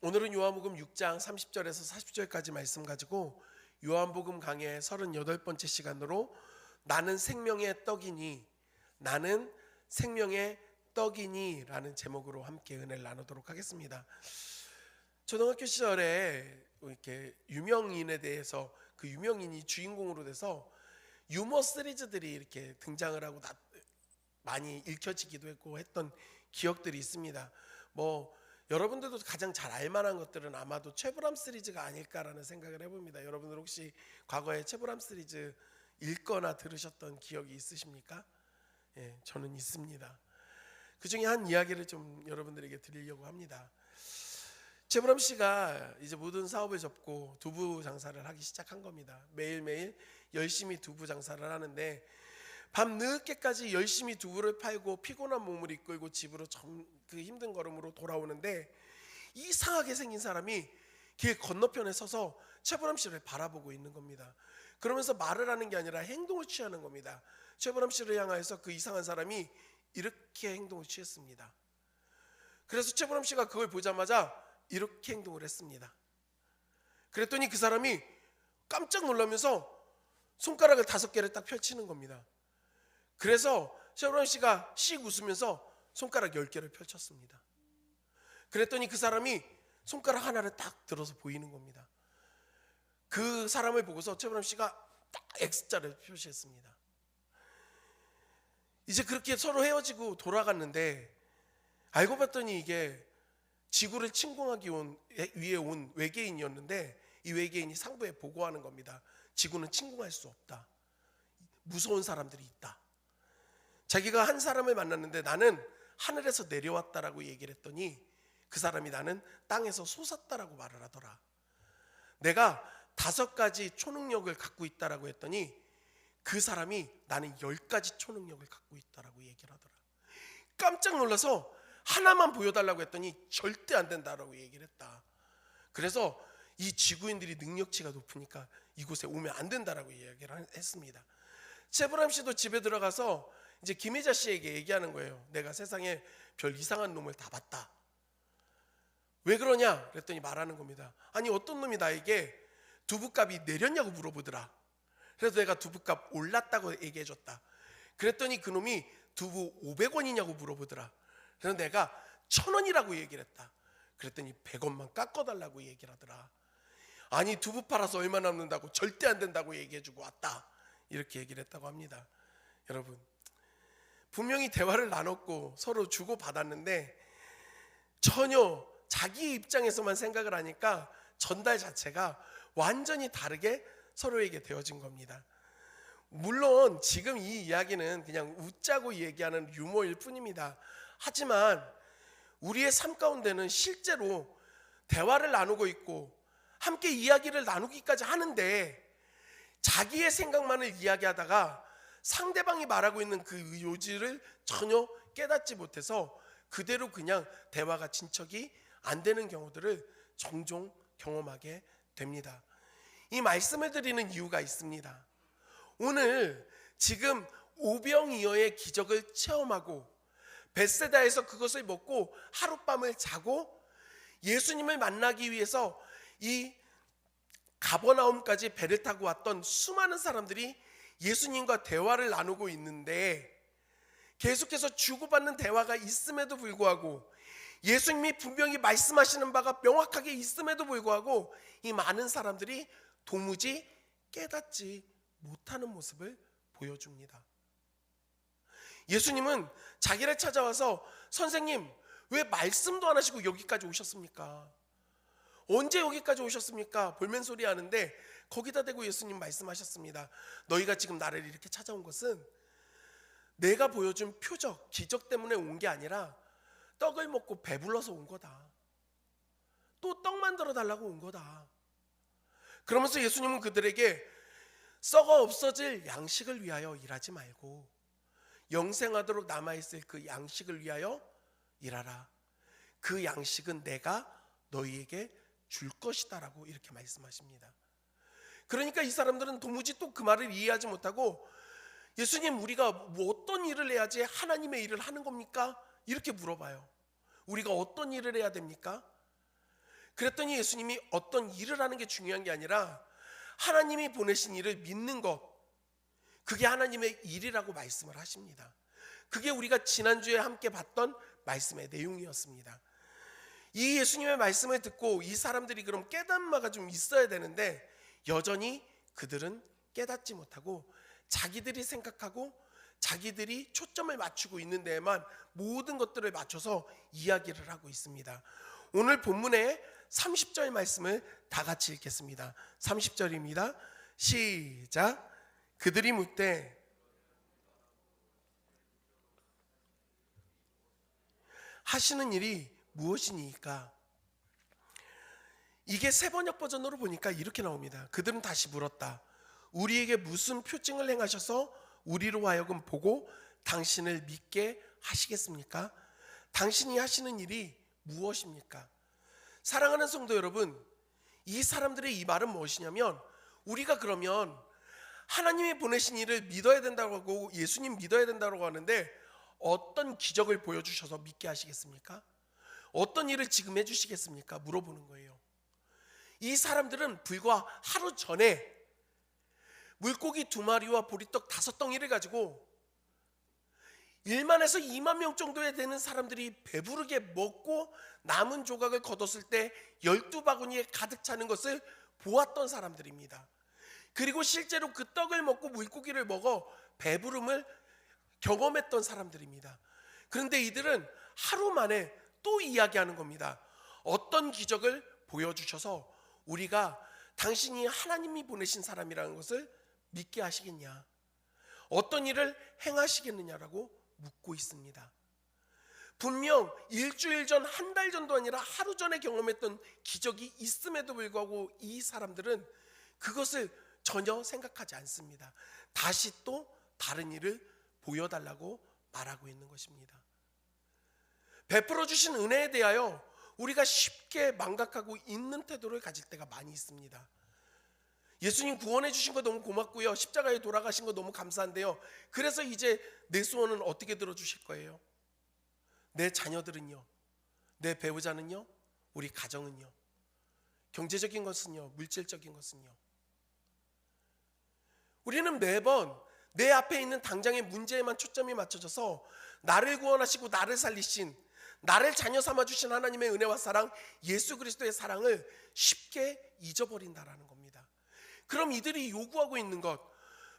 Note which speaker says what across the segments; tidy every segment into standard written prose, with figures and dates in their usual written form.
Speaker 1: 오늘은 요한복음 6장 30절에서 40절까지 말씀 가지고 요한복음 강의 38번째 시간으로 나는 생명의 떡이니 나는 생명의 떡이니 라는 제목으로 함께 은혜를 나누도록 하겠습니다. 초등학교 시절에 이렇게 유명인에 대해서 그 유명인이 주인공으로 돼서 유머 시리즈들이 이렇게 등장을 하고 많이 읽혀지기도 했고 했던 기억들이 있습니다. 여러분들도 가장 잘 알만한 것들은 아마도 최불암 시리즈가 아닐까라는 생각을 해봅니다. 여러분들 혹시 과거에 최불암 시리즈 읽거나 들으셨던 기억이 있으십니까? 예, 저는 있습니다. 그 중에 한 이야기를 좀 여러분들에게 드리려고 합니다. 최불암 씨가 이제 모든 사업을 접고 두부 장사를 하기 시작한 겁니다. 매일매일 열심히 두부 장사를 하는데 밤 늦게까지 열심히 두부를 팔고 피곤한 몸을 이끌고 집으로 그 힘든 걸음으로 돌아오는데 이상하게 생긴 사람이 길 건너편에 서서 최불암 씨를 바라보고 있는 겁니다. 그러면서 말을 하는 게 아니라 행동을 취하는 겁니다. 최불암 씨를 향해서 그 이상한 사람이 이렇게 행동을 취했습니다. 그래서 최불암 씨가 그걸 보자마자 이렇게 행동을 했습니다. 그랬더니 그 사람이 깜짝 놀라면서 손가락을 5개를 딱 펼치는 겁니다. 그래서 최불암 씨가 씩 웃으면서 손가락 10개를 펼쳤습니다. 그랬더니 그 사람이 손가락 하나를 딱 들어서 보이는 겁니다. 그 사람을 보고서 최불암 씨가 딱 X자를 표시했습니다. 이제 그렇게 서로 헤어지고 돌아갔는데 알고 봤더니 이게 지구를 침공하기 위해 온 외계인이었는데 이 외계인이 상부에 보고하는 겁니다. 지구는 침공할 수 없다. 무서운 사람들이 있다. 자기가 한 사람을 만났는데 나는 하늘에서 내려왔다라고 얘기를 했더니 그 사람이 나는 땅에서 솟았다라고 말을 하더라. 내가 5가지 초능력을 갖고 있다라고 했더니 그 사람이 나는 10가지 초능력을 갖고 있다라고 얘기를 하더라. 깜짝 놀라서 하나만 보여달라고 했더니 절대 안 된다라고 얘기를 했다. 그래서 이 지구인들이 능력치가 높으니까 이곳에 오면 안 된다라고 얘기를 했습니다. 최불암 씨도 집에 들어가서 이제 김혜자 씨에게 얘기하는 거예요. 내가 세상에 별 이상한 놈을 다 봤다. 왜 그러냐? 그랬더니 말하는 겁니다. 아니 어떤 놈이 나에게 두부값이 내렸냐고 물어보더라. 그래서 내가 두부값 올랐다고 얘기해줬다. 그랬더니 그놈이 두부 500원이냐고 물어보더라. 그래서 내가 1000원이라고 얘기를 했다. 그랬더니 100원만 깎아달라고 얘기를 하더라. 아니 두부 팔아서 얼마 남는다고 절대 안 된다고 얘기해주고 왔다. 이렇게 얘기를 했다고 합니다. 여러분 분명히 대화를 나눴고 서로 주고받았는데 전혀 자기 입장에서만 생각을 하니까 전달 자체가 완전히 다르게 서로에게 되어진 겁니다. 물론 지금 이 이야기는 그냥 웃자고 얘기하는 유머일 뿐입니다. 하지만 우리의 삶 가운데는 실제로 대화를 나누고 있고 함께 이야기를 나누기까지 하는데 자기의 생각만을 이야기하다가 상대방이 말하고 있는 그 요지를 전혀 깨닫지 못해서 그대로 그냥 대화가 진척이 안 되는 경우들을 종종 경험하게 됩니다. 이 말씀을 드리는 이유가 있습니다. 오늘 지금 오병이어의 기적을 체험하고 벳세다에서 그것을 먹고 하룻밤을 자고 예수님을 만나기 위해서 이 가버나움까지 배를 타고 왔던 수많은 사람들이 예수님과 대화를 나누고 있는데 계속해서 주고받는 대화가 있음에도 불구하고 예수님이 분명히 말씀하시는 바가 명확하게 있음에도 불구하고 이 많은 사람들이 도무지 깨닫지 못하는 모습을 보여줍니다. 예수님은 자기를 찾아와서 선생님 왜 말씀도 안 하시고 여기까지 오셨습니까? 언제 여기까지 오셨습니까? 볼멘소리 하는데 거기다 대고 예수님 말씀하셨습니다. 너희가 지금 나를 이렇게 찾아온 것은 내가 보여준 표적, 기적 때문에 온 게 아니라 떡을 먹고 배불러서 온 거다. 또 떡 만들어 달라고 온 거다. 그러면서 예수님은 그들에게 썩어 없어질 양식을 위하여 일하지 말고 영생하도록 남아있을 그 양식을 위하여 일하라. 그 양식은 내가 너희에게 줄 것이다 라고 이렇게 말씀하십니다. 그러니까 이 사람들은 도무지 또 그 말을 이해하지 못하고 예수님 우리가 어떤 일을 해야지 하나님의 일을 하는 겁니까? 이렇게 물어봐요. 우리가 어떤 일을 해야 됩니까? 그랬더니 예수님이 어떤 일을 하는 게 중요한 게 아니라 하나님이 보내신 일을 믿는 것, 그게 하나님의 일이라고 말씀을 하십니다. 그게 우리가 지난주에 함께 봤던 말씀의 내용이었습니다. 이 예수님의 말씀을 듣고 이 사람들이 그럼 깨닫마가 좀 있어야 되는데 여전히 그들은 깨닫지 못하고 자기들이 생각하고 자기들이 초점을 맞추고 있는 데에만 모든 것들을 맞춰서 이야기를 하고 있습니다. 오늘 본문의 30절 말씀을 다 같이 읽겠습니다. 30절입니다. 시작. 그들이 묻되 하시는 일이 무엇이니까? 이게 세번역 버전으로 보니까 이렇게 나옵니다. 그들은 다시 물었다. 우리에게 무슨 표징을 행하셔서 우리로 하여금 보고 당신을 믿게 하시겠습니까? 당신이 하시는 일이 무엇입니까? 사랑하는 성도 여러분, 이 사람들의 이 말은 무엇이냐면, 우리가 그러면 하나님이 보내신 일을 믿어야 된다고 하고 예수님 믿어야 된다고 하는데 어떤 기적을 보여주셔서 믿게 하시겠습니까? 어떤 일을 지금 해주시겠습니까? 물어보는 거예요. 이 사람들은 불과 하루 전에 물고기 2마리와 보리떡 5덩이를 가지고 1만에서 2만 명 정도에 되는 사람들이 배부르게 먹고 남은 조각을 거뒀을 때 12바구니에 가득 차는 것을 보았던 사람들입니다. 그리고 실제로 그 떡을 먹고 물고기를 먹어 배부름을 경험했던 사람들입니다. 그런데 이들은 하루 만에 또 이야기하는 겁니다. 어떤 기적을 보여주셔서 우리가 당신이 하나님이 보내신 사람이라는 것을 믿게 하시겠냐, 어떤 일을 행하시겠느냐라고 묻고 있습니다. 분명 일주일 전, 한 달 전도 아니라 하루 전에 경험했던 기적이 있음에도 불구하고 이 사람들은 그것을 전혀 생각하지 않습니다. 다시 또 다른 일을 보여달라고 말하고 있는 것입니다. 베풀어 주신 은혜에 대하여 우리가 쉽게 망각하고 있는 태도를 가질 때가 많이 있습니다. 예수님 구원해 주신 거 너무 고맙고요, 십자가에 돌아가신 거 너무 감사한데요, 그래서 이제 내 소원은 어떻게 들어주실 거예요? 내 자녀들은요? 내 배우자는요? 우리 가정은요? 경제적인 것은요? 물질적인 것은요? 우리는 매번 내 앞에 있는 당장의 문제에만 초점이 맞춰져서 나를 구원하시고 나를 살리신, 나를 자녀 삼아주신 하나님의 은혜와 사랑, 예수 그리스도의 사랑을 쉽게 잊어버린다라는 겁니다. 그럼 이들이 요구하고 있는 것,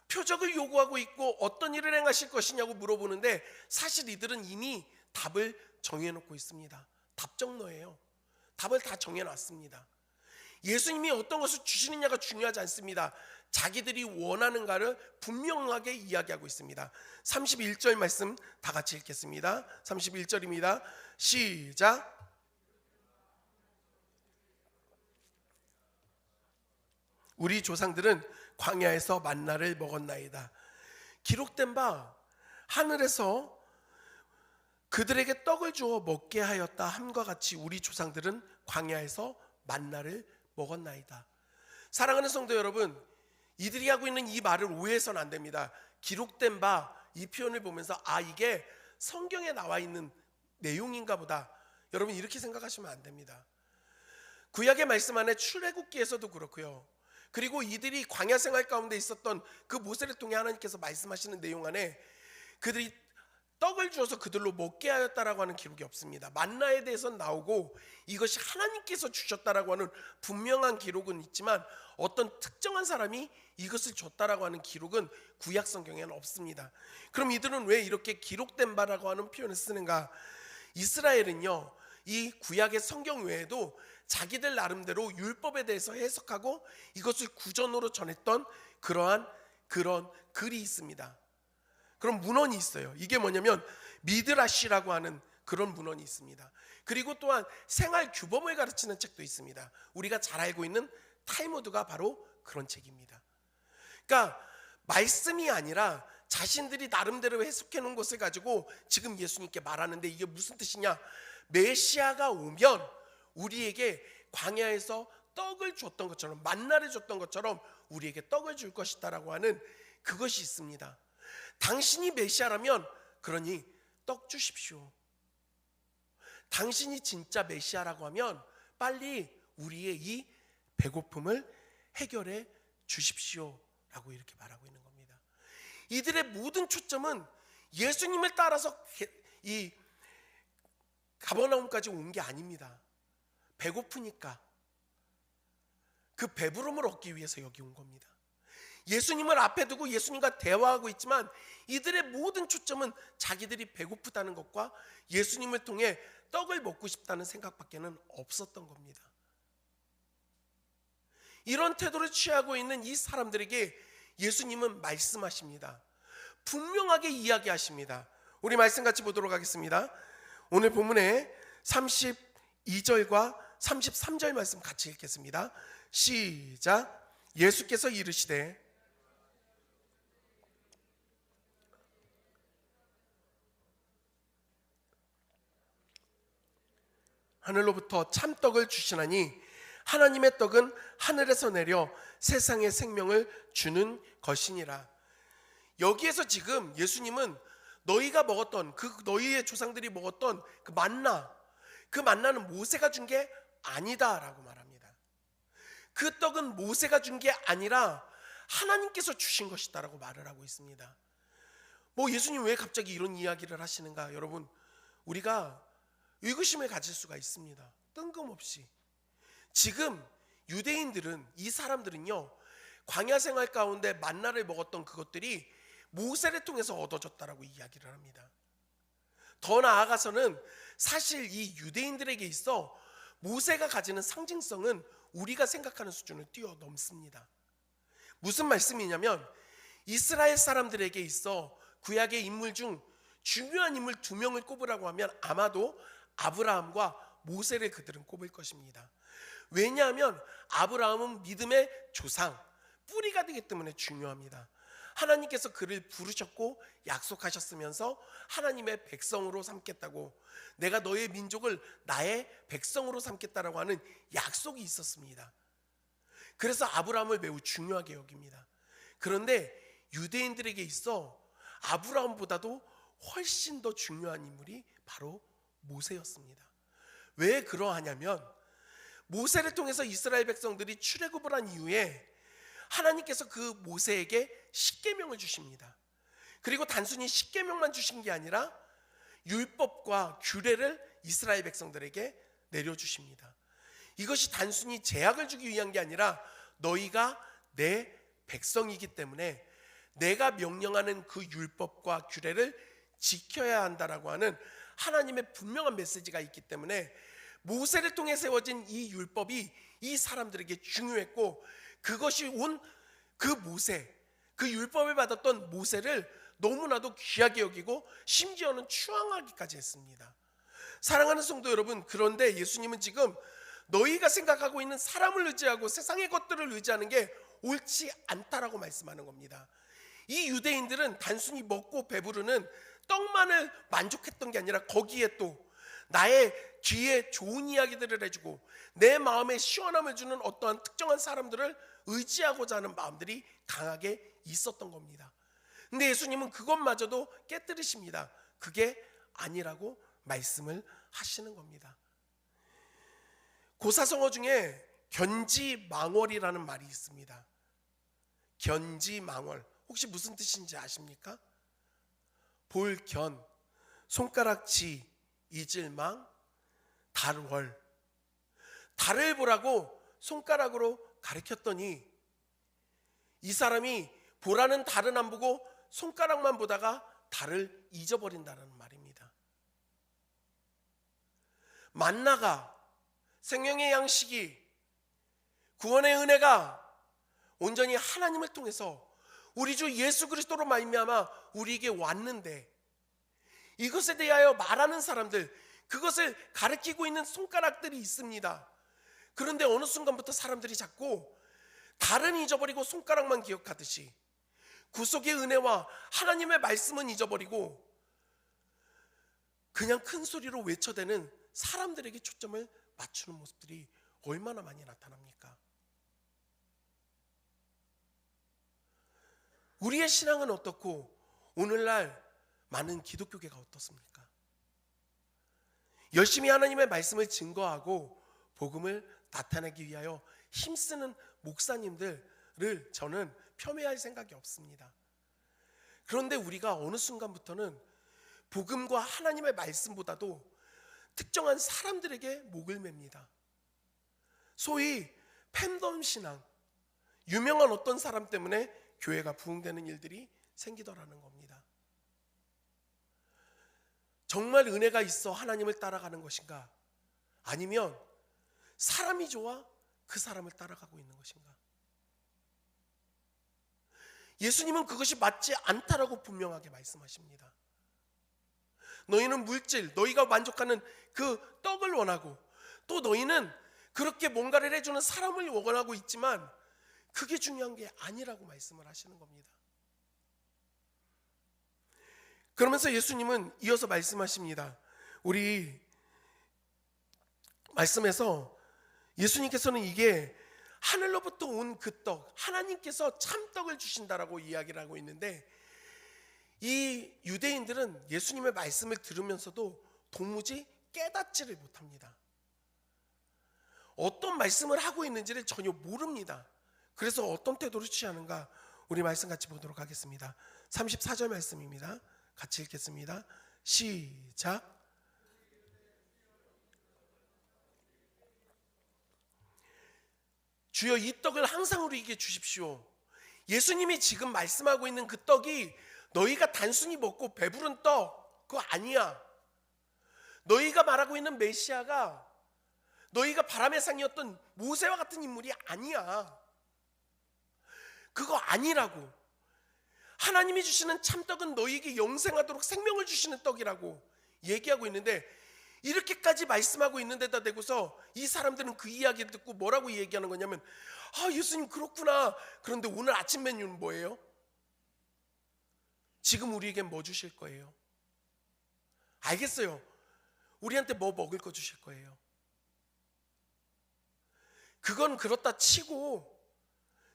Speaker 1: 표적을 요구하고 있고 어떤 일을 행하실 것이냐고 물어보는데 사실 이들은 이미 답을 정해놓고 있습니다. 답정너예요. 답을 다 정해놨습니다. 예수님이 어떤 것을 주시느냐가 중요하지 않습니다. 자기들이 원하는가를 분명하게 이야기하고 있습니다. 31절 말씀 다 같이 읽겠습니다. 31절입니다. 시작. 우리 조상들은 광야에서 만나를 먹었나이다. 기록된 바 하늘에서 그들에게 떡을 주어 먹게 하였다 함과 같이 우리 조상들은 광야에서 만나를 먹었나이다. 사랑하는 성도 여러분, 이들이 하고 있는 이 말을 오해해서는 안 됩니다. 기록된 바, 이 표현을 보면서 이게 성경에 나와 있는 내용인가 보다, 여러분 이렇게 생각하시면 안 됩니다. 구약의 말씀 안에 출애굽기에서도 그렇고요, 그리고 이들이 광야 생활 가운데 있었던 그 모세를 통해 하나님께서 말씀하시는 내용 안에 그들이 떡을 주어서 그들로 먹게 하였다라고 하는 기록이 없습니다. 만나에 대해서는 나오고 이것이 하나님께서 주셨다라고 하는 분명한 기록은 있지만 어떤 특정한 사람이 이것을 줬다라고 하는 기록은 구약 성경에는 없습니다. 그럼 이들은 왜 이렇게 기록된 바라고 하는 표현을 쓰는가? 이스라엘은요, 이 구약의 성경 외에도 자기들 나름대로 율법에 대해서 해석하고 이것을 구전으로 전했던 그런 글이 있습니다. 그런 문헌이 있어요. 이게 뭐냐면 미드라시라고 하는 그런 문헌이 있습니다. 그리고 또한 생활 규범을 가르치는 책도 있습니다. 우리가 잘 알고 있는 탈무드가 바로 그런 책입니다. 그러니까 말씀이 아니라 자신들이 나름대로 해석해 놓은 것을 가지고 지금 예수님께 말하는데, 이게 무슨 뜻이냐? 메시아가 오면 우리에게 광야에서 떡을 줬던 것처럼, 만나를 줬던 것처럼 우리에게 떡을 줄 것이다라고 하는 그것이 있습니다. 당신이 메시아라면 그러니 떡 주십시오. 당신이 진짜 메시아라고 하면 빨리 우리의 이 배고픔을 해결해 주십시오 라고 이렇게 말하고 있는 겁니다. 이들의 모든 초점은 예수님을 따라서 이 가버나움까지 온 게 아닙니다. 배고프니까 그 배부름을 얻기 위해서 여기 온 겁니다. 예수님을 앞에 두고 예수님과 대화하고 있지만 이들의 모든 초점은 자기들이 배고프다는 것과 예수님을 통해 떡을 먹고 싶다는 생각밖에는 없었던 겁니다. 이런 태도를 취하고 있는 이 사람들에게 예수님은 말씀하십니다. 분명하게 이야기하십니다. 우리 말씀 같이 보도록 하겠습니다. 오늘 본문에 32절과 33절 말씀 같이 읽겠습니다. 시작. 예수께서 이르시되 하늘로부터 참떡을 주시나니 하나님의 떡은 하늘에서 내려 세상의 생명을 주는 것이니라. 여기에서 지금 예수님은 너희가 먹었던 그 너희의 조상들이 먹었던 그 만나는 모세가 준 게 아니다 라고 말합니다. 그 떡은 모세가 준 게 아니라 하나님께서 주신 것이다 라고 말을 하고 있습니다. 예수님 왜 갑자기 이런 이야기를 하시는가? 여러분, 우리가 의구심을 가질 수가 있습니다. 뜬금없이. 지금 유대인들은, 이 사람들은요, 광야 생활 가운데 만나를 먹었던 그것들이 모세를 통해서 얻어졌다라고 이야기를 합니다. 더 나아가서는 사실 이 유대인들에게 있어 모세가 가지는 상징성은 우리가 생각하는 수준을 뛰어넘습니다. 무슨 말씀이냐면 이스라엘 사람들에게 있어 구약의 인물 중 중요한 인물 2명을 꼽으라고 하면 아마도 아브라함과 모세를 그들은 꼽을 것입니다. 왜냐하면 아브라함은 믿음의 조상, 뿌리가 되기 때문에 중요합니다. 하나님께서 그를 부르셨고 약속하셨으면서 하나님의 백성으로 삼겠다고, 내가 너의 민족을 나의 백성으로 삼겠다라고 하는 약속이 있었습니다. 그래서 아브라함을 매우 중요하게 여깁니다. 그런데 유대인들에게 있어 아브라함보다도 훨씬 더 중요한 인물이 바로 모세였습니다. 왜 그러하냐면 모세를 통해서 이스라엘 백성들이 출애굽을 한 이후에 하나님께서 그 모세에게 십계명을 주십니다. 그리고 단순히 십계명만 주신 게 아니라 율법과 규례를 이스라엘 백성들에게 내려주십니다. 이것이 단순히 제약을 주기 위한 게 아니라 너희가 내 백성이기 때문에 내가 명령하는 그 율법과 규례를 지켜야 한다라고 하는 하나님의 분명한 메시지가 있기 때문에 모세를 통해 세워진 이 율법이 이 사람들에게 중요했고, 그것이 온 그 모세, 그 율법을 받았던 모세를 너무나도 귀하게 여기고 심지어는 추앙하기까지 했습니다. 사랑하는 성도 여러분, 그런데 예수님은 지금 너희가 생각하고 있는 사람을 의지하고 세상의 것들을 의지하는 게 옳지 않다라고 말씀하는 겁니다. 이 유대인들은 단순히 먹고 배부르는 떡만을 만족했던 게 아니라 거기에 또 나의 귀에 좋은 이야기들을 해주고 내 마음에 시원함을 주는 어떠한 특정한 사람들을 의지하고자 하는 마음들이 강하게 있었던 겁니다. 근데 예수님은 그것마저도 깨뜨리십니다. 그게 아니라고 말씀을 하시는 겁니다. 고사성어 중에 견지망월이라는 말이 있습니다. 견지망월, 혹시 무슨 뜻인지 아십니까? 볼견, 손가락지, 이질망, 달월. 달을 보라고 손가락으로 가리켰더니 이 사람이 보라는 달은 안 보고 손가락만 보다가 달을 잊어버린다는 말입니다. 만나가, 생명의 양식이, 구원의 은혜가 온전히 하나님을 통해서 우리 주 예수 그리스도로 말미암아 우리에게 왔는데, 이것에 대하여 말하는 사람들, 그것을 가리키고 있는 손가락들이 있습니다. 그런데 어느 순간부터 사람들이 자꾸 달은 잊어버리고 손가락만 기억하듯이 구속의 은혜와 하나님의 말씀은 잊어버리고 그냥 큰 소리로 외쳐대는 사람들에게 초점을 맞추는 모습들이 얼마나 많이 나타납니까? 우리의 신앙은 어떻고 오늘날 많은 기독교계가 어떻습니까? 열심히 하나님의 말씀을 증거하고 복음을 나타내기 위하여 힘쓰는 목사님들을 저는 폄훼할 생각이 없습니다. 그런데 우리가 어느 순간부터는 복음과 하나님의 말씀보다도 특정한 사람들에게 목을 맵니다. 소위 팬덤 신앙, 유명한 어떤 사람 때문에 교회가 부흥되는 일들이 생기더라는 겁니다. 정말 은혜가 있어 하나님을 따라가는 것인가? 아니면 사람이 좋아 그 사람을 따라가고 있는 것인가? 예수님은 그것이 맞지 않다라고 분명하게 말씀하십니다. 너희는 물질, 너희가 만족하는 그 떡을 원하고, 또 너희는 그렇게 뭔가를 해주는 사람을 원하고 있지만 그게 중요한 게 아니라고 말씀을 하시는 겁니다. 그러면서 예수님은 이어서 말씀하십니다. 우리 말씀에서 예수님께서는 이게 하늘로부터 온 그 떡, 하나님께서 참떡을 주신다라고 이야기를 하고 있는데, 이 유대인들은 예수님의 말씀을 들으면서도 도무지 깨닫지를 못합니다. 어떤 말씀을 하고 있는지를 전혀 모릅니다. 그래서 어떤 태도를 취하는가, 우리 말씀 같이 보도록 하겠습니다. 34절 말씀입니다. 같이 읽겠습니다. 시작. 주여 이 떡을 항상 우리에게 주십시오. 예수님이 지금 말씀하고 있는 그 떡이 너희가 단순히 먹고 배부른 떡, 그거 아니야. 너희가 말하고 있는 메시아가 너희가 바람의 상이었던 모세와 같은 인물이 아니야. 그거 아니라고. 하나님이 주시는 참떡은 너희에게 영생하도록 생명을 주시는 떡이라고 얘기하고 있는데, 이렇게까지 말씀하고 있는데다 대고서 이 사람들은 그 이야기를 듣고 뭐라고 얘기하는 거냐면, 아, 예수님 그렇구나. 그런데 오늘 아침 메뉴는 뭐예요? 지금 우리에게 뭐 주실 거예요? 알겠어요. 우리한테 뭐 먹을 거 주실 거예요? 그건 그렇다 치고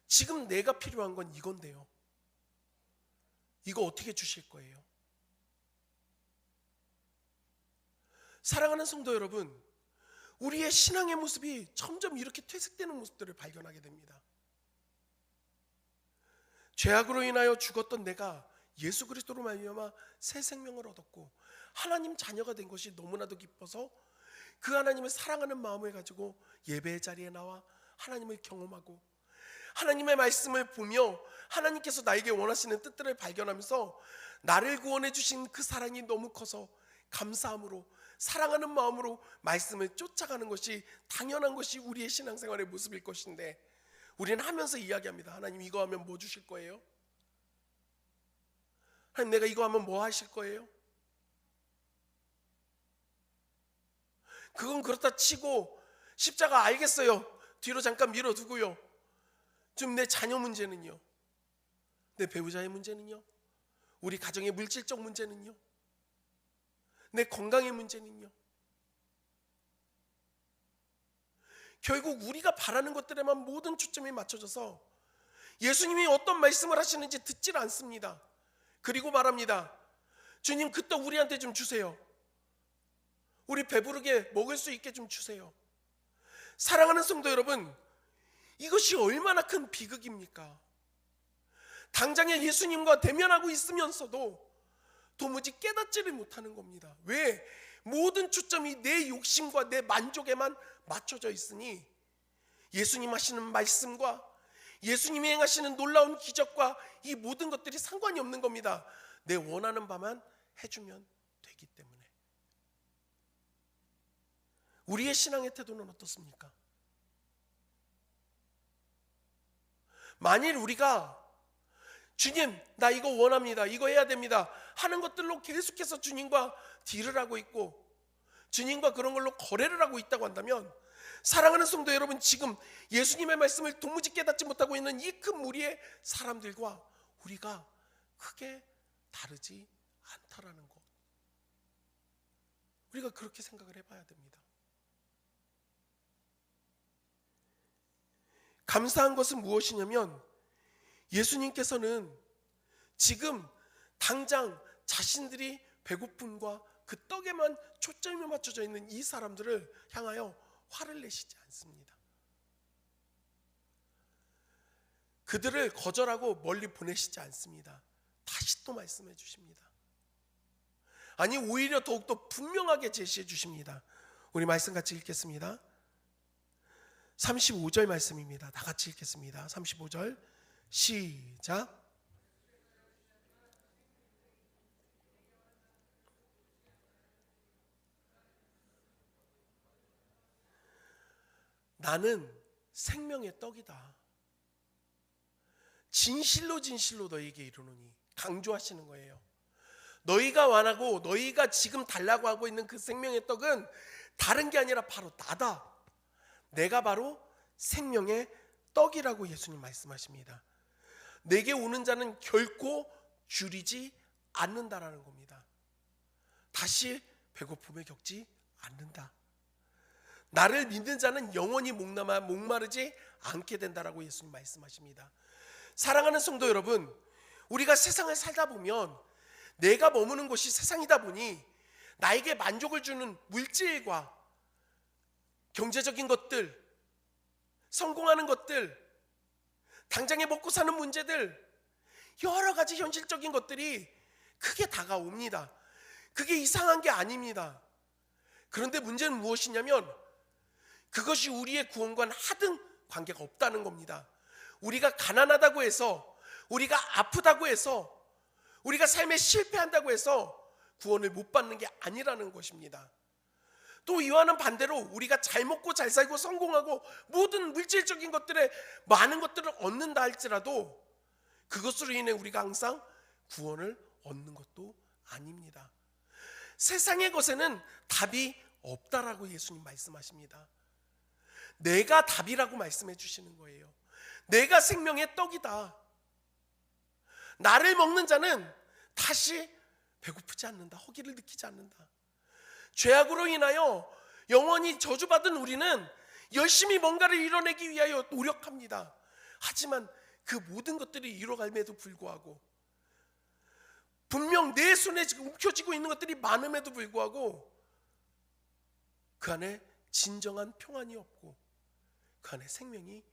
Speaker 1: 지금 내가 필요한 건 이건데요. 이거 어떻게 주실 거예요? 사랑하는 성도 여러분, 우리의 신앙의 모습이 점점 이렇게 퇴색되는 모습들을 발견하게 됩니다. 죄악으로 인하여 죽었던 내가 예수 그리스도로 말미암아 새 생명을 얻었고 하나님 자녀가 된 것이 너무나도 기뻐서 그 하나님을 사랑하는 마음을 가지고 예배의 자리에 나와 하나님을 경험하고 하나님의 말씀을 보며 하나님께서 나에게 원하시는 뜻들을 발견하면서 나를 구원해 주신 그 사랑이 너무 커서 감사함으로 사랑하는 마음으로 말씀을 쫓아가는 것이 당연한 것이 우리의 신앙생활의 모습일 것인데, 우리는 하면서 이야기합니다. 하나님 이거 하면 뭐 주실 거예요? 하나님 내가 이거 하면 뭐 하실 거예요? 그건 그렇다 치고 십자가 알겠어요. 뒤로 잠깐 밀어두고요. 좀 내 자녀 문제는요? 내 배우자의 문제는요? 우리 가정의 물질적 문제는요? 내 건강의 문제는요? 결국 우리가 바라는 것들에만 모든 초점이 맞춰져서 예수님이 어떤 말씀을 하시는지 듣질 않습니다. 그리고 말합니다. 주님 그 떡 우리한테 좀 주세요. 우리 배부르게 먹을 수 있게 좀 주세요. 사랑하는 성도 여러분, 이것이 얼마나 큰 비극입니까? 당장에 예수님과 대면하고 있으면서도 도무지 깨닫지를 못하는 겁니다. 왜? 모든 초점이 내 욕심과 내 만족에만 맞춰져 있으니 예수님 하시는 말씀과 예수님이 행하시는 놀라운 기적과 이 모든 것들이 상관이 없는 겁니다. 내 원하는 바만 해주면 되기 때문에. 우리의 신앙의 태도는 어떻습니까? 만일 우리가 주님 나 이거 원합니다, 이거 해야 됩니다 하는 것들로 계속해서 주님과 딜을 하고 있고 주님과 그런 걸로 거래를 하고 있다고 한다면, 사랑하는 성도 여러분, 지금 예수님의 말씀을 도무지 깨닫지 못하고 있는 이 큰 무리의 사람들과 우리가 크게 다르지 않다라는 것, 우리가 그렇게 생각을 해봐야 됩니다. 감사한 것은 무엇이냐면, 예수님께서는 지금 당장 자신들이 배고픔과 그 떡에만 초점이 맞춰져 있는 이 사람들을 향하여 화를 내시지 않습니다. 그들을 거절하고 멀리 보내시지 않습니다. 다시 또 말씀해 주십니다. 아니, 오히려 더욱더 분명하게 제시해 주십니다. 우리 말씀 같이 읽겠습니다. 35절 말씀입니다. 다 같이 읽겠습니다. 35절 시작. 나는 생명의 떡이다. 진실로 진실로 너희에게 이르노니, 강조하시는 거예요. 너희가 원하고 너희가 지금 달라고 하고 있는 그 생명의 떡은 다른 게 아니라 바로 나다. 내가 바로 생명의 떡이라고 예수님 말씀하십니다. 내게 오는 자는 결코 줄이지 않는다라는 겁니다. 다시 배고픔에 겪지 않는다. 나를 믿는 자는 영원히 목마르지 않게 된다라고 예수님 말씀하십니다. 사랑하는 성도 여러분, 우리가 세상을 살다 보면 내가 머무는 곳이 세상이다 보니 나에게 만족을 주는 물질과 경제적인 것들, 성공하는 것들, 당장에 먹고 사는 문제들, 여러 가지 현실적인 것들이 크게 다가옵니다. 그게 이상한 게 아닙니다. 그런데 문제는 무엇이냐면 그것이 우리의 구원과는 하등 관계가 없다는 겁니다. 우리가 가난하다고 해서, 우리가 아프다고 해서, 우리가 삶에 실패한다고 해서 구원을 못 받는 게 아니라는 것입니다. 또 이와는 반대로 우리가 잘 먹고 잘 살고 성공하고 모든 물질적인 것들에 많은 것들을 얻는다 할지라도 그것으로 인해 우리가 항상 구원을 얻는 것도 아닙니다. 세상의 것에는 답이 없다라고 예수님 말씀하십니다. 내가 답이라고 말씀해 주시는 거예요. 내가 생명의 떡이다. 나를 먹는 자는 다시 배고프지 않는다. 허기를 느끼지 않는다. 죄악으로 인하여 영원히 저주받은 우리는 열심히 뭔가를 이뤄내기 위하여 노력합니다. 하지만 그 모든 것들이 이뤄감에도 불구하고, 분명 내 손에 지금 움켜쥐고 있는 것들이 많음에도 불구하고 그 안에 진정한 평안이 없고 그 안에 생명이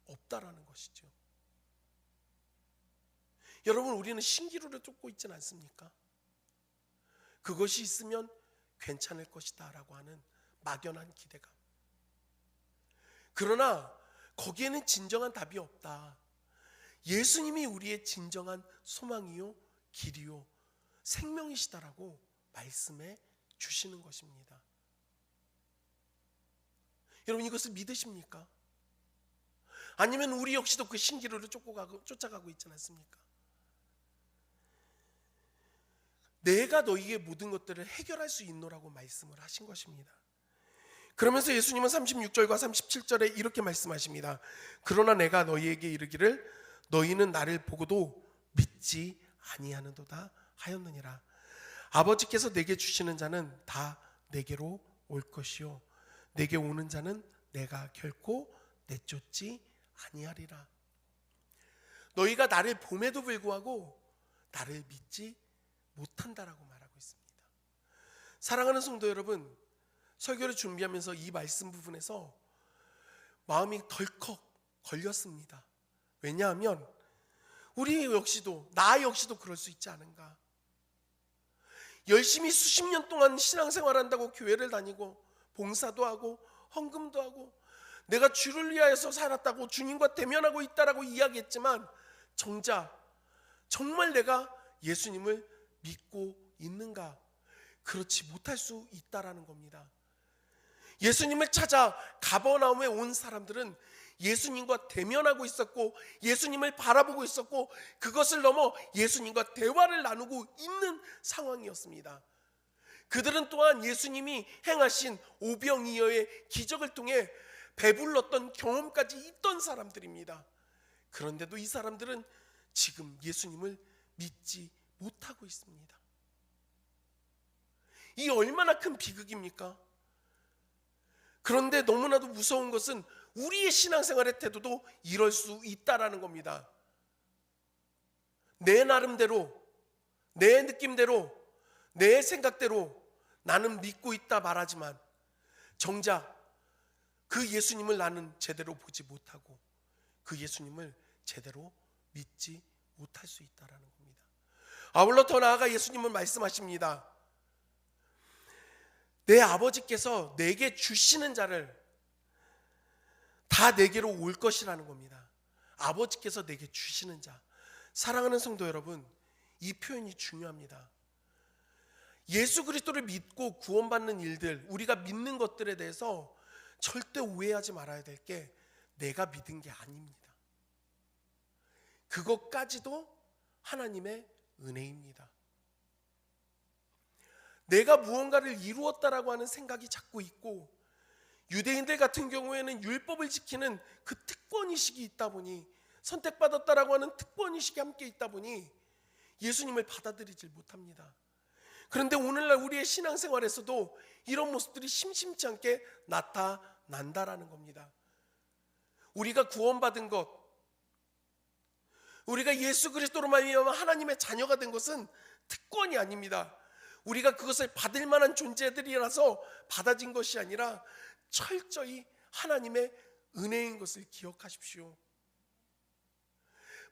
Speaker 1: 없다라는 것이죠. 여러분, 우리는 신기루를 쫓고 있지는 않습니까? 그것이 있으면 괜찮을 것이다 라고 하는 막연한 기대감. 그러나 거기에는 진정한 답이 없다. 예수님이 우리의 진정한 소망이요 길이요 생명이시다라고 말씀해 주시는 것입니다. 여러분, 이것을 믿으십니까? 아니면 우리 역시도 그 신기루를 쫓아가고 있지 않습니까? 내가 너희의 모든 것들을 해결할 수 있노라고 말씀을 하신 것입니다. 그러면서 예수님은 36절과 37절에 이렇게 말씀하십니다. 그러나 내가 너희에게 이르기를 너희는 나를 보고도 믿지 아니하는도다 하였느니라. 아버지께서 내게 주시는 자는 다 내게로 올 것이요 내게 오는 자는 내가 결코 내쫓지 아니하리라. 너희가 나를 봄에도 불구하고 나를 믿지 못한다라고 말하고 있습니다. 사랑하는 성도 여러분, 설교를 준비하면서 이 말씀 부분에서 마음이 덜컥 걸렸습니다. 왜냐하면 우리 역시도, 나 역시도 그럴 수 있지 않은가. 열심히 수십 년 동안 신앙생활한다고 교회를 다니고 봉사도 하고 헌금도 하고 내가 주를 위하여서 살았다고 주님과 대면하고 있다라고 이야기했지만 정작 정말 내가 예수님을 믿고 있는가? 그렇지 못할 수 있다라는 겁니다. 예수님을 찾아 가버나움에 온 사람들은 예수님과 대면하고 있었고 예수님을 바라보고 있었고 그것을 넘어 예수님과 대화를 나누고 있는 상황이었습니다. 그들은 또한 예수님이 행하신 오병이어의 기적을 통해 배불렀던 경험까지 있던 사람들입니다. 그런데도 이 사람들은 지금 예수님을 믿지 못하고 있습니다. 이 얼마나 큰 비극입니까? 그런데 너무나도 무서운 것은 우리의 신앙생활의 태도도 이럴 수 있다라는 겁니다. 내 나름대로, 내 느낌대로, 내 생각대로 나는 믿고 있다 말하지만 정작 그 예수님을 나는 제대로 보지 못하고 그 예수님을 제대로 믿지 못할 수 있다라는 겁니다. 아울러 더 나아가 예수님은 말씀하십니다. 내 아버지께서 내게 주시는 자를 다 내게로 올 것이라는 겁니다. 아버지께서 내게 주시는 자. 사랑하는 성도 여러분, 이 표현이 중요합니다. 예수 그리스도를 믿고 구원받는 일들, 우리가 믿는 것들에 대해서 절대 오해하지 말아야 될 게 내가 믿은 게 아닙니다. 그것까지도 하나님의 은혜입니다. 내가 무언가를 이루었다라고 하는 생각이 자꾸 있고, 유대인들 같은 경우에는 율법을 지키는 그 특권의식이 있다 보니, 선택받았다라고 하는 특권의식이 함께 있다 보니 예수님을 받아들이질 못합니다. 그런데 오늘날 우리의 신앙생활에서도 이런 모습들이 심심치 않게 나타난다라는 겁니다. 우리가 구원받은 것, 우리가 예수 그리스도로 말미암아 하나님의 자녀가 된 것은 특권이 아닙니다. 우리가 그것을 받을 만한 존재들이라서 받아진 것이 아니라 철저히 하나님의 은혜인 것을 기억하십시오.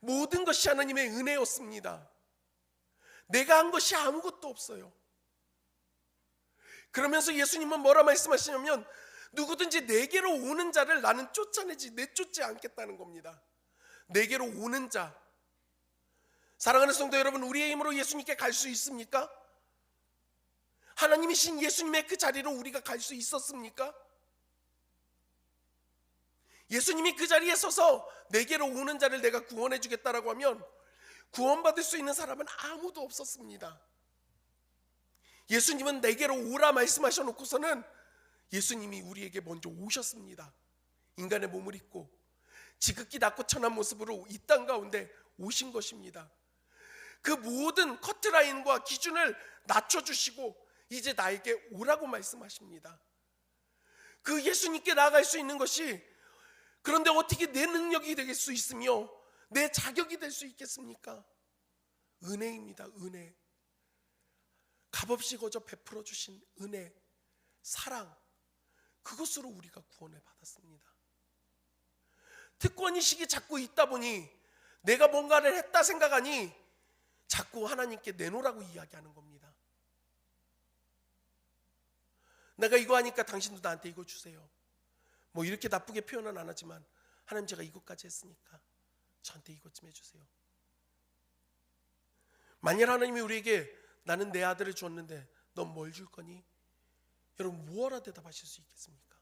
Speaker 1: 모든 것이 하나님의 은혜였습니다. 내가 한 것이 아무것도 없어요. 그러면서 예수님은 뭐라 말씀하시냐면, 누구든지 내게로 오는 자를 나는 쫓아내지 내쫓지 않겠다는 겁니다. 내게로 오는 자. 사랑하는 성도 여러분, 우리의 힘으로 예수님께 갈 수 있습니까? 하나님이신 예수님의 그 자리로 우리가 갈 수 있었습니까? 예수님이 그 자리에 서서 내게로 오는 자를 내가 구원해 주겠다라고 하면 구원받을 수 있는 사람은 아무도 없었습니다. 예수님은 내게로 오라 말씀하셔 놓고서는 예수님이 우리에게 먼저 오셨습니다. 인간의 몸을 입고 지극히 낮고 천한 모습으로 이 땅 가운데 오신 것입니다. 그 모든 커트라인과 기준을 낮춰주시고 이제 나에게 오라고 말씀하십니다. 그 예수님께 나아갈 수 있는 것이, 그런데 어떻게 내 능력이 될 수 있으며 내 자격이 될 수 있겠습니까? 은혜입니다. 은혜. 값없이 거저 베풀어 주신 은혜, 사랑, 그것으로 우리가 구원을 받았습니다. 특권의식이 자꾸 있다 보니 내가 뭔가를 했다 생각하니 자꾸 하나님께 내놓으라고 이야기하는 겁니다. 내가 이거 하니까 당신도 나한테 이거 주세요. 뭐 이렇게 나쁘게 표현은 안 하지만, 하나님 제가 이것까지 했으니까 저한테 이것 좀 해주세요. 만일 하나님이 우리에게 나는 내 아들을 줬는데 넌 뭘 줄 거니? 여러분 무엇라 대답하실 수 있겠습니까?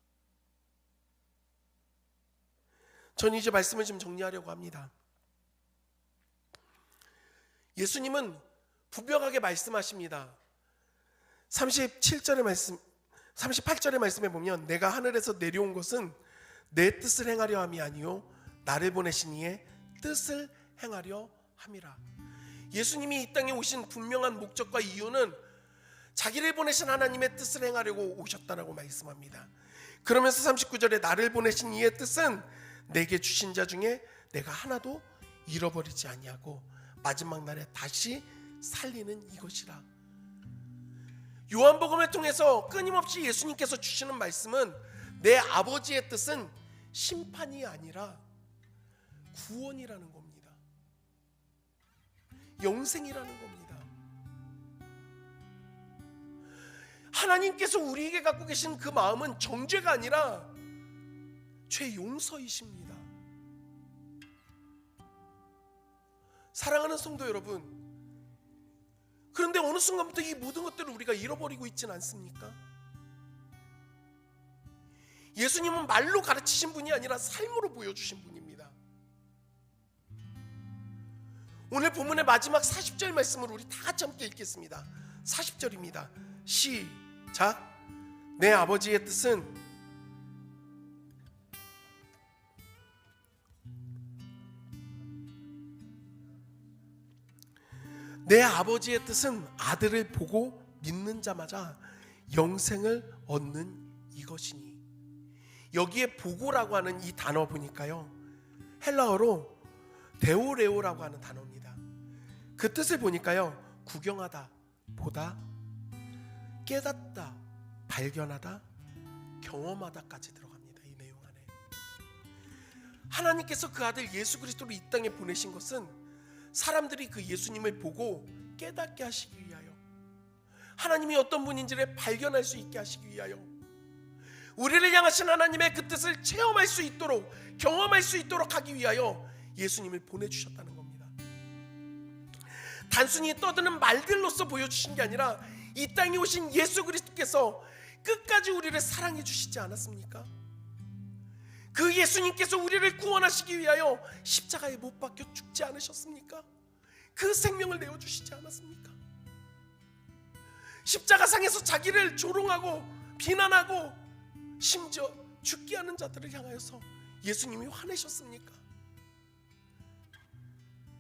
Speaker 1: 저는 이제 말씀을 좀 정리하려고 합니다. 예수님은 분명하게 말씀하십니다. 38절의 말씀에 보면, 내가 하늘에서 내려온 것은 내 뜻을 행하려 함이 아니요 나를 보내신 이의 뜻을 행하려 함이라. 예수님이 이 땅에 오신 분명한 목적과 이유는 자기를 보내신 하나님의 뜻을 행하려고 오셨다라고 말씀합니다. 그러면서 39절에 나를 보내신 이의 뜻은 내게 주신 자 중에 내가 하나도 잃어버리지 아니하고 마지막 날에 다시 살리는 이것이라. 요한복음을 통해서 끊임없이 예수님께서 주시는 말씀은 내 아버지의 뜻은 심판이 아니라 구원이라는 겁니다. 영생이라는 겁니다. 하나님께서 우리에게 갖고 계신 그 마음은 정죄가 아니라 죄 용서이십니다. 사랑하는 성도 여러분, 그런데 어느 순간부터 이 모든 것들을 우리가 잃어버리고 있지는 않습니까? 예수님은 말로 가르치신 분이 아니라 삶으로 보여주신 분입니다. 오늘 본문의 마지막 40절 말씀을 우리 다 같이 함께 읽겠습니다. 40절입니다. 시작. 내 아버지의 뜻은 내 아버지의 뜻은 아들을 보고 믿는 자마다 영생을 얻는 이것이니. 여기에 보고라고 하는 이 단어 보니까요, 헬라어로 데오레오라고 하는 단어입니다. 그 뜻을 보니까요, 구경하다, 보다, 깨닫다, 발견하다, 경험하다까지 들어갑니다. 이 내용 안에 하나님께서 그 아들 예수 그리스도를 이 땅에 보내신 것은 사람들이 그 예수님을 보고 깨닫게 하시기 위하여, 하나님이 어떤 분인지를 발견할 수 있게 하시기 위하여, 우리를 향하신 하나님의 그 뜻을 체험할 수 있도록, 경험할 수 있도록 하기 위하여 예수님을 보내주셨다는 겁니다. 단순히 떠드는 말들로서 보여주신 게 아니라 이 땅에 오신 예수 그리스도께서 끝까지 우리를 사랑해 주시지 않았습니까? 그 예수님께서 우리를 구원하시기 위하여 십자가에 못 박혀 죽지 않으셨습니까? 그 생명을 내어주시지 않았습니까? 십자가상에서 자기를 조롱하고 비난하고 심지어 죽게 하는 자들을 향하여서 예수님이 화내셨습니까?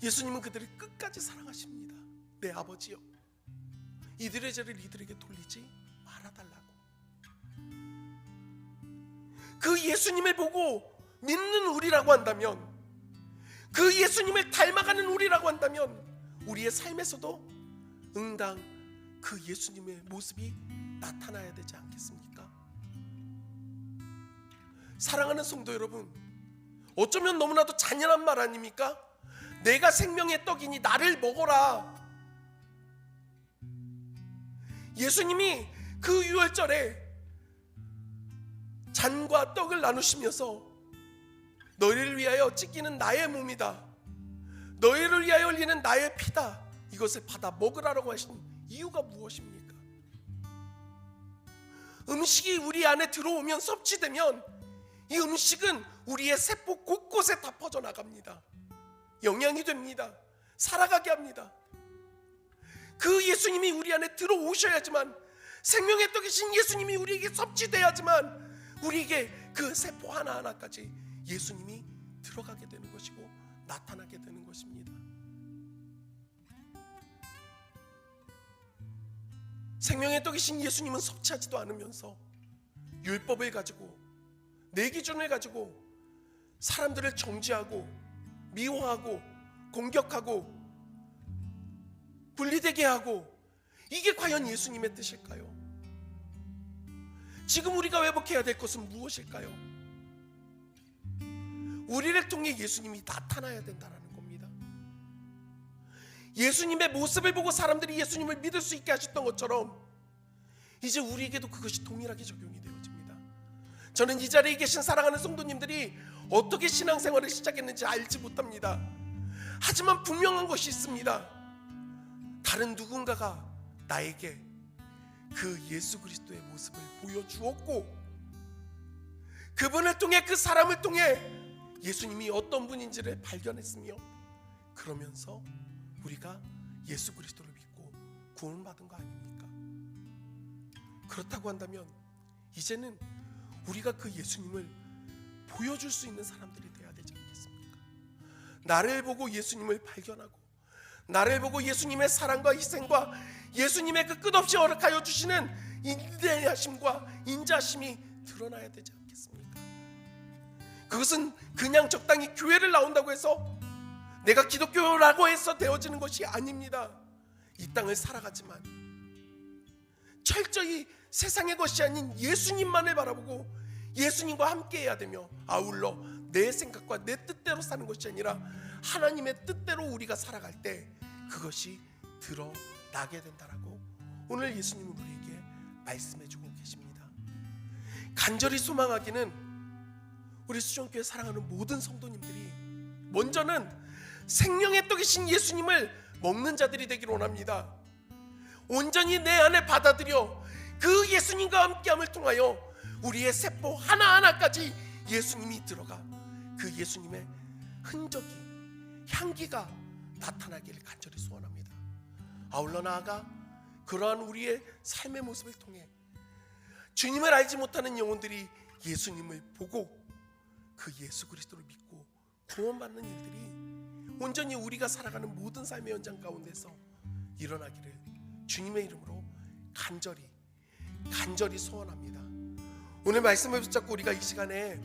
Speaker 1: 예수님은 그들을 끝까지 사랑하십니다. 내 아버지여, 이들의 죄를 이들에게 돌리지 말아달라고. 그 예수님을 보고 믿는 우리라고 한다면, 그 예수님을 닮아가는 우리라고 한다면 우리의 삶에서도 응당 그 예수님의 모습이 나타나야 되지 않겠습니까? 사랑하는 성도 여러분, 어쩌면 너무나도 잔인한 말 아닙니까? 내가 생명의 떡이니 나를 먹어라. 예수님이 그 유월절에 잔과 떡을 나누시면서 너희를 위하여 찢기는 나의 몸이다, 너희를 위하여 흘리는 나의 피다, 이것을 받아 먹으라고 하신 이유가 무엇입니까? 음식이 우리 안에 들어오면, 섭취되면 이 음식은 우리의 세포 곳곳에 다 퍼져나갑니다. 영양이 됩니다. 살아가게 합니다. 그 예수님이 우리 안에 들어오셔야지만, 생명의 떡이신 예수님이 우리에게 섭취돼야지만 우리에게 그 세포 하나하나까지 예수님이 들어가게 되는 것이고 나타나게 되는 것입니다. 생명의 떡이신 예수님은 섭취하지도 않으면서 율법을 가지고, 내 기준을 가지고 사람들을 정죄하고 미워하고 공격하고 분리되게 하고, 이게 과연 예수님의 뜻일까요? 지금 우리가 회복해야 될 것은 무엇일까요? 우리를 통해 예수님이 나타나야 된다는 겁니다. 예수님의 모습을 보고 사람들이 예수님을 믿을 수 있게 하셨던 것처럼 이제 우리에게도 그것이 동일하게 적용이 되어집니다. 저는 이 자리에 계신 사랑하는 성도님들이 어떻게 신앙생활을 시작했는지 알지 못합니다. 하지만 분명한 것이 있습니다. 다른 누군가가 나에게 그 예수 그리스도의 모습을 보여주었고, 그분을 통해, 그 사람을 통해 예수님이 어떤 분인지를 발견했으며, 그러면서 우리가 예수 그리스도를 믿고 구원받은 거 아닙니까? 그렇다고 한다면 이제는 우리가 그 예수님을 보여줄 수 있는 사람들이 돼야 되지 않겠습니까? 나를 보고 예수님을 발견하고, 나를 보고 예수님의 사랑과 희생과 예수님의 그 끝없이 허락하여 주시는 인내하심과 인자심이 드러나야 되지 않겠습니까? 그것은 그냥 적당히 교회를 나온다고 해서, 내가 기독교라고 해서 되어지는 것이 아닙니다. 이 땅을 살아가지만 철저히 세상의 것이 아닌 예수님만을 바라보고 예수님과 함께해야 되며, 아울러 내 생각과 내 뜻대로 사는 것이 아니라 하나님의 뜻대로 우리가 살아갈 때 그것이 드러나게 된다라고 오늘 예수님은 우리에게 말씀해주고 계십니다. 간절히 소망하기는 우리 수정교회 사랑하는 모든 성도님들이 먼저는 생명의 떡이신 예수님을 먹는 자들이 되기를 원합니다. 온전히 내 안에 받아들여 그 예수님과 함께함을 통하여 우리의 세포 하나하나까지 예수님이 들어가 그 예수님의 흔적이, 향기가 나타나기를 간절히 소원합니다. 아울러 나아가 그러한 우리의 삶의 모습을 통해 주님을 알지 못하는 영혼들이 예수님을 보고 그 예수 그리스도를 믿고 구원받는 일들이 온전히 우리가 살아가는 모든 삶의 현장 가운데서 일어나기를 주님의 이름으로 간절히 소원합니다. 오늘 말씀을 붙잡고 우리가 이 시간에